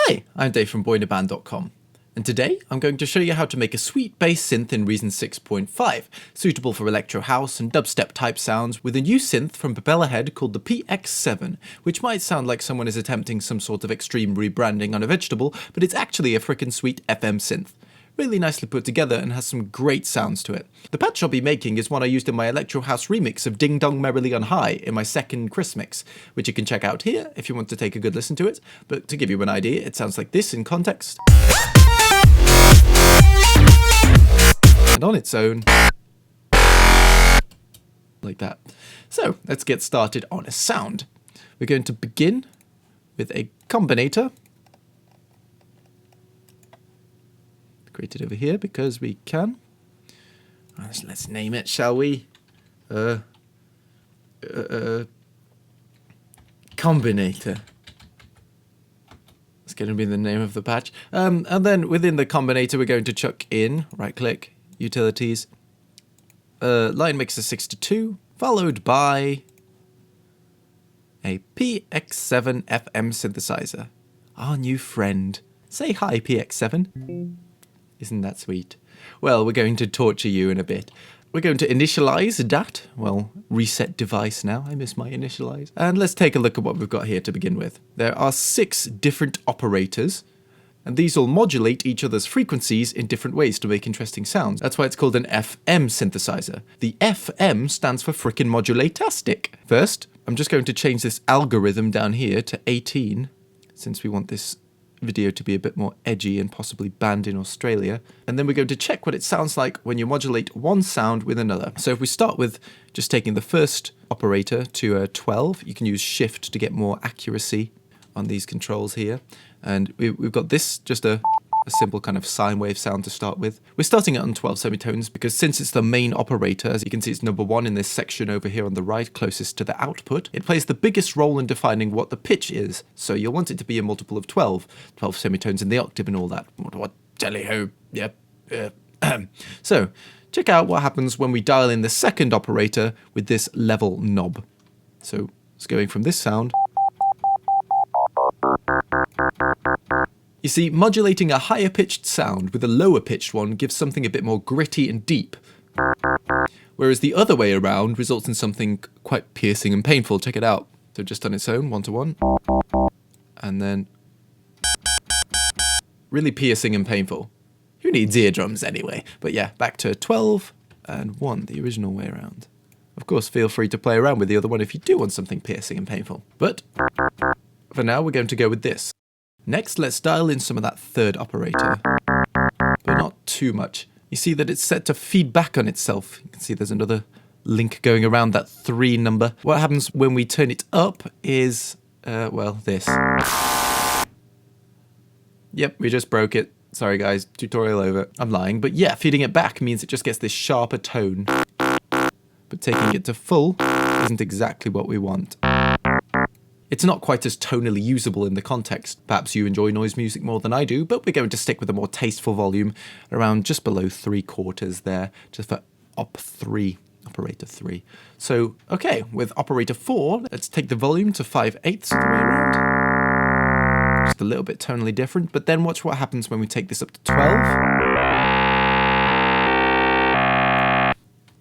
Hi, I'm Dave from boinaband.com, and today I'm going to show you how to make a sweet bass synth in Reason 6.5, suitable for electro house and dubstep type sounds with a new synth from Propellerhead called the PX7, which might sound like someone is attempting some sort of extreme rebranding on a vegetable, but it's actually a frickin' sweet FM synth. Really nicely put together and has some great sounds to it. The patch I'll be making is one I used in my electro house remix of Ding Dong Merrily on High in my second christmix, which you can check out here if you want to take a good listen to it, but to give you an idea, it sounds like this in context. And on its own, like that. So let's get started on a sound. We're going to begin with a combinator. Create it over here because we can. Let's name it, shall we? Combinator. That's going to be the name of the patch. And then within the combinator, we're going to chuck in, right-click, utilities, line mixer 62, followed by a PX7 FM synthesizer. Our new friend. Say hi, PX7. Isn't that sweet? Well, we're going to torture you in a bit. We're going to initialize that. Well, reset device now. I miss my initialize. And let's take a look at what we've got here to begin with. There are 6 different operators, and these all modulate each other's frequencies in different ways to make interesting sounds. That's why it's called an FM synthesizer. The FM stands for frickin' modulatastic. First, I'm just going to change this algorithm down here to 18, since we want this video to be a bit more edgy and possibly banned in Australia. And then we're going to check what it sounds like when you modulate one sound with another. So if we start with just taking the first operator to a 12, you can use shift to get more accuracy on these controls here. And we've got this, just a simple kind of sine wave sound to start with. We're starting it on 12 semitones because since it's the main operator, as you can see it's number 1 in this section over here on the right, closest to the output, it plays the biggest role in defining what the pitch is. So you'll want it to be a multiple of 12 semitones in the octave and all that. What jelly-ho, yep. So check out what happens when we dial in the second operator with this level knob. So it's going from this sound. You see, modulating a higher pitched sound with a lower pitched one gives something a bit more gritty and deep, whereas the other way around results in something quite piercing and painful. Check it out. So just on its own, 1-to-1, and then really piercing and painful. Who needs eardrums anyway? But yeah, back to 12 and 1, the original way around. Of course, feel free to play around with the other one if you do want something piercing and painful. But for now, we're going to go with this. Next, let's dial in some of that third operator, but not too much. You see that it's set to feed back on itself. You can see there's another link going around that 3 number. What happens when we turn it up is, well, this. Yep, we just broke it. Sorry guys, tutorial over. I'm lying, but yeah, feeding it back means it just gets this sharper tone. But taking it to full isn't exactly what we want. It's not quite as tonally usable in the context. Perhaps you enjoy noise music more than I do, but we're going to stick with a more tasteful volume around just below 3/4 there, just for op3, operator 3. So, okay, with operator 4, let's take the volume to 5/8 of the way around. Just a little bit tonally different, but then watch what happens when we take this up to 12.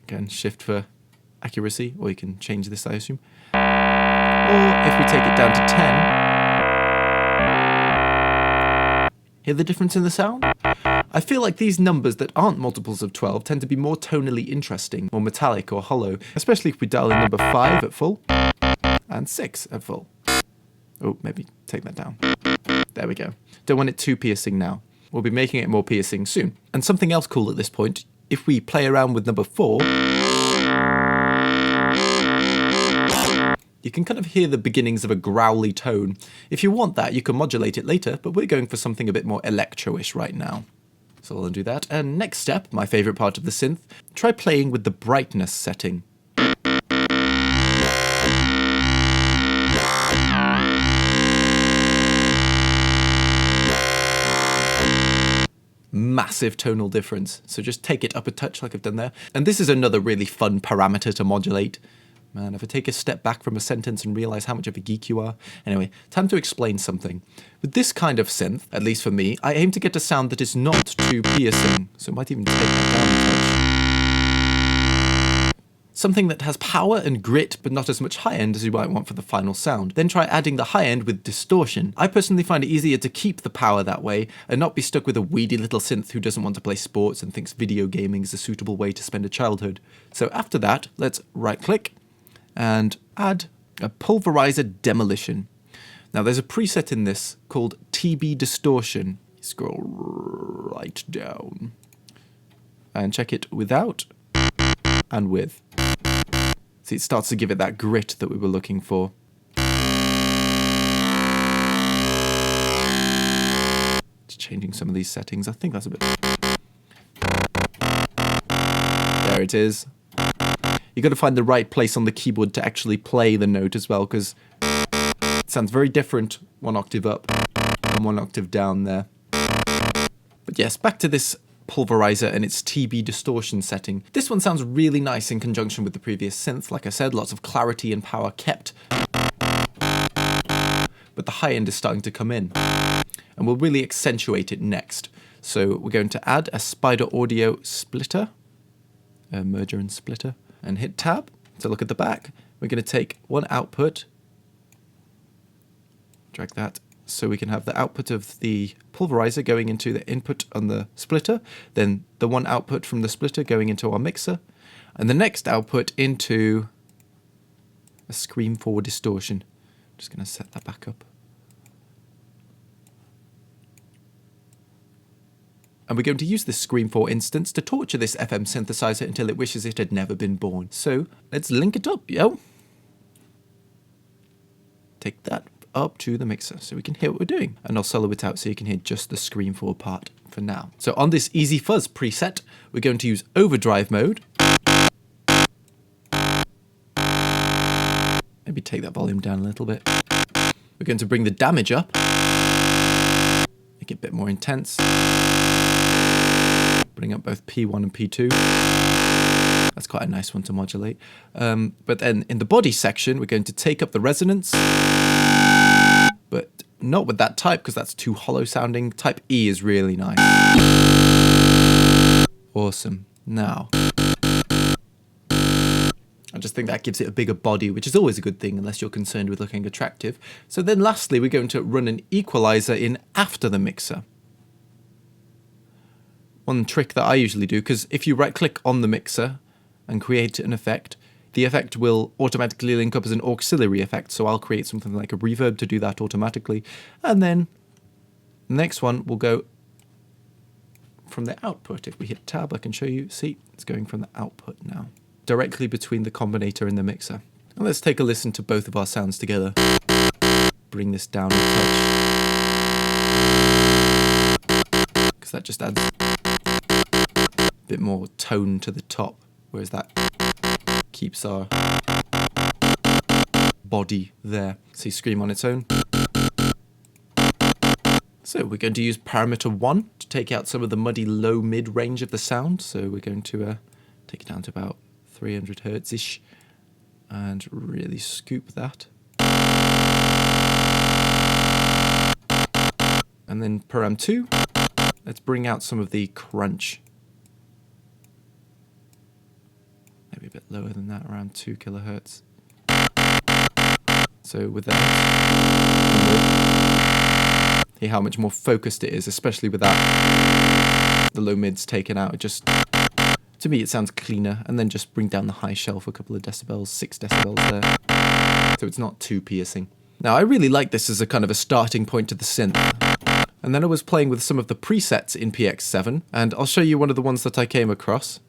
Again, shift for accuracy, or you can change this, I assume. Or if we take it down to 10, hear the difference in the sound? I feel like these numbers that aren't multiples of 12 tend to be more tonally interesting, more metallic or hollow, especially if we dial in number 5 at full and 6 at full. Oh, maybe take that down. There we go. Don't want it too piercing now. We'll be making it more piercing soon. And something else cool at this point, if we play around with number 4, you can kind of hear the beginnings of a growly tone. If you want that, you can modulate it later, but we're going for something a bit more electro-ish right now. So I'll undo that. And next step, my favourite part of the synth, try playing with the brightness setting. Massive tonal difference. So just take it up a touch like I've done there. And this is another really fun parameter to modulate. Man, if I take a step back from a sentence and realize how much of a geek you are. Anyway, time to explain something. With this kind of synth, at least for me, I aim to get a sound that is not too piercing. So I might even take that down a touch. Something that has power and grit, but not as much high end as you might want for the final sound. Then try adding the high end with distortion. I personally find it easier to keep the power that way and not be stuck with a weedy little synth who doesn't want to play sports and thinks video gaming is a suitable way to spend a childhood. So after that, let's right click and add a pulverizer demolition. Now there's a preset in this called TB distortion. Scroll right down and check it without and with. See, it starts to give it that grit that we were looking for. Just changing some of these settings. I think that's a bit... There it is. You've got to find the right place on the keyboard to actually play the note as well, because it sounds very different one octave up and one octave down there. But yes, back to this pulverizer and its TB distortion setting. This one sounds really nice in conjunction with the previous synth. Like I said, lots of clarity and power kept. But the high end is starting to come in. And we'll really accentuate it next. So we're going to add a Spider Audio splitter, a merger and splitter, and hit tab to look at the back. We're going to take one output, drag that, so we can have the output of the pulverizer going into the input on the splitter, then the one output from the splitter going into our mixer, and the next output into a Scream 4 distortion. Just going to set that back up. And we're going to use this Scream 4 instance to torture this FM synthesizer until it wishes it had never been born. So let's link it up, yo. Take that up to the mixer so we can hear what we're doing. And I'll solo it out so you can hear just the Scream 4 part for now. So on this Easy Fuzz preset, we're going to use overdrive mode. Maybe take that volume down a little bit. We're going to bring the damage up. Make it a bit more intense. Bring up both P1 and P2. That's quite a nice one to modulate. But then in the body section, we're going to take up the resonance, but not with that type because that's too hollow sounding. Type E is really nice. Awesome. Now, I just think that gives it a bigger body, which is always a good thing unless you're concerned with looking attractive. So then lastly, we're going to run an equalizer in after the mixer. One trick that I usually do, because if you right click on the mixer and create an effect, the effect will automatically link up as an auxiliary effect. So I'll create something like a reverb to do that automatically. And then the next one will go from the output. If we hit tab, I can show you. See, it's going from the output now, directly between the combinator and the mixer. And let's take a listen to both of our sounds together. Bring this down a touch, because that just adds a bit more tone to the top, whereas that keeps our body there. See, Scream on its own. So we're going to use parameter 1 to take out some of the muddy low-mid range of the sound. So we're going to take it down to about 300 hertz-ish and really scoop that. And then param 2, let's bring out some of the crunch. Maybe a bit lower than that, around 2 kilohertz. So with that, hear how much more focused it is, especially with that, the low mids taken out. It just, to me, it sounds cleaner. And then just bring down the high shelf a couple of decibels, 6 decibels there. So it's not too piercing. Now, I really like this as a kind of a starting point to the synth. And then I was playing with some of the presets in PX7, and I'll show you one of the ones that I came across.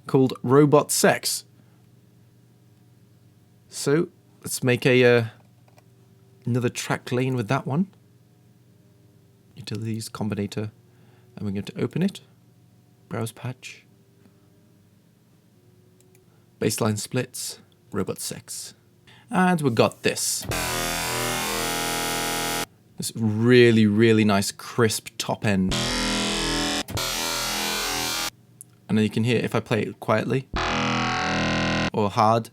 Called Robot Sex. So let's make a another track lane with that one. Utilities, combinator, and we're going to open it. Browse patch. Baseline splits, Robot Sex. And we've got this. This really, really nice crisp top end. And then you can hear if I play it quietly or hard,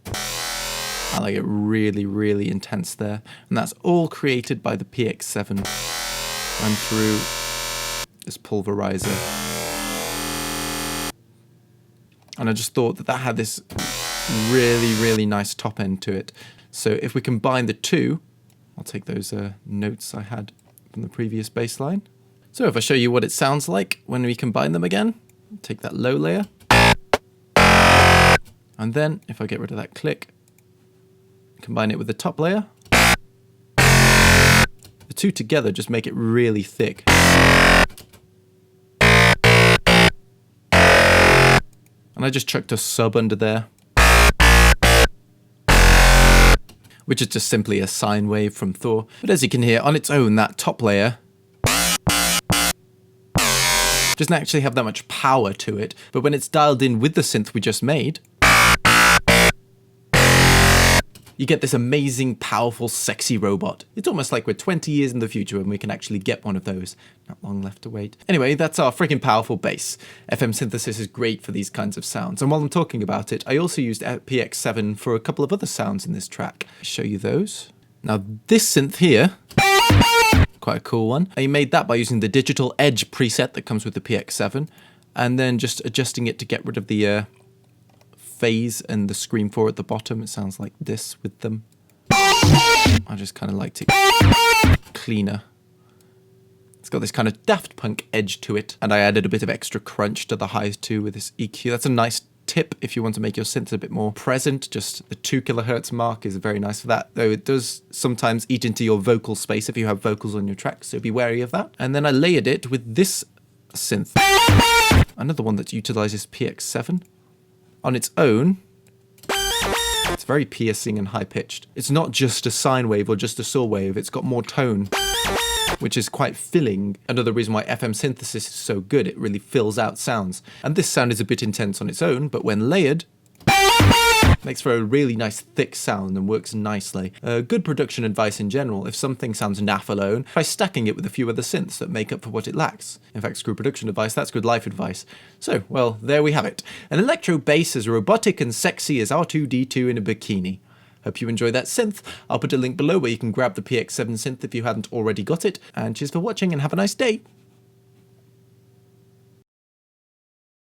I like it really, really intense there. And that's all created by the PX7 and through this pulverizer. And I just thought that that had this really, really nice top end to it. So if we combine the two, I'll take those notes I had from the previous bass line. So if I show you what it sounds like when we combine them again, take that low layer. And then if I get rid of that click, combine it with the top layer. The two together just make it really thick. And I just chucked a sub under there, which is just simply a sine wave from Thor. But as you can hear, on its own, that top layer doesn't actually have that much power to it. But when it's dialed in with the synth we just made, you get this amazing, powerful, sexy robot. It's almost like we're 20 years in the future and we can actually get one of those. Not long left to wait. Anyway, that's our freaking powerful bass. FM synthesis is great for these kinds of sounds. And while I'm talking about it, I also used PX7 for a couple of other sounds in this track. I'll show you those. Now this synth here, quite a cool one. I made that by using the digital edge preset that comes with the PX7 and then just adjusting it to get rid of the phase and the scream 4 at the bottom. It sounds like this with them. I just kind of liked it cleaner. It's got this kind of Daft Punk edge to it, and I added a bit of extra crunch to the highs too with this EQ. That's a nice tip if you want to make your synth a bit more present. Just the 2 kilohertz mark is very nice for that, though it does sometimes eat into your vocal space if you have vocals on your track, so be wary of that. And then I layered it with this synth, another one that utilizes PX7. On its own, it's very piercing and high-pitched. It's not just a sine wave or just a saw wave, it's got more tone, which is quite filling. Another reason why FM synthesis is so good, it really fills out sounds. And this sound is a bit intense on its own, but when layered, makes for a really nice thick sound and works nicely. Good production advice in general: if something sounds naff alone, try stacking it with a few other synths that make up for what it lacks. In fact, screw production advice, that's good life advice. So, well, there we have it. An electro bass as robotic and sexy as R2-D2 in a bikini. Hope you enjoy that synth. I'll put a link below where you can grab the PX7 synth if you hadn't already got it. And cheers for watching and have a nice day.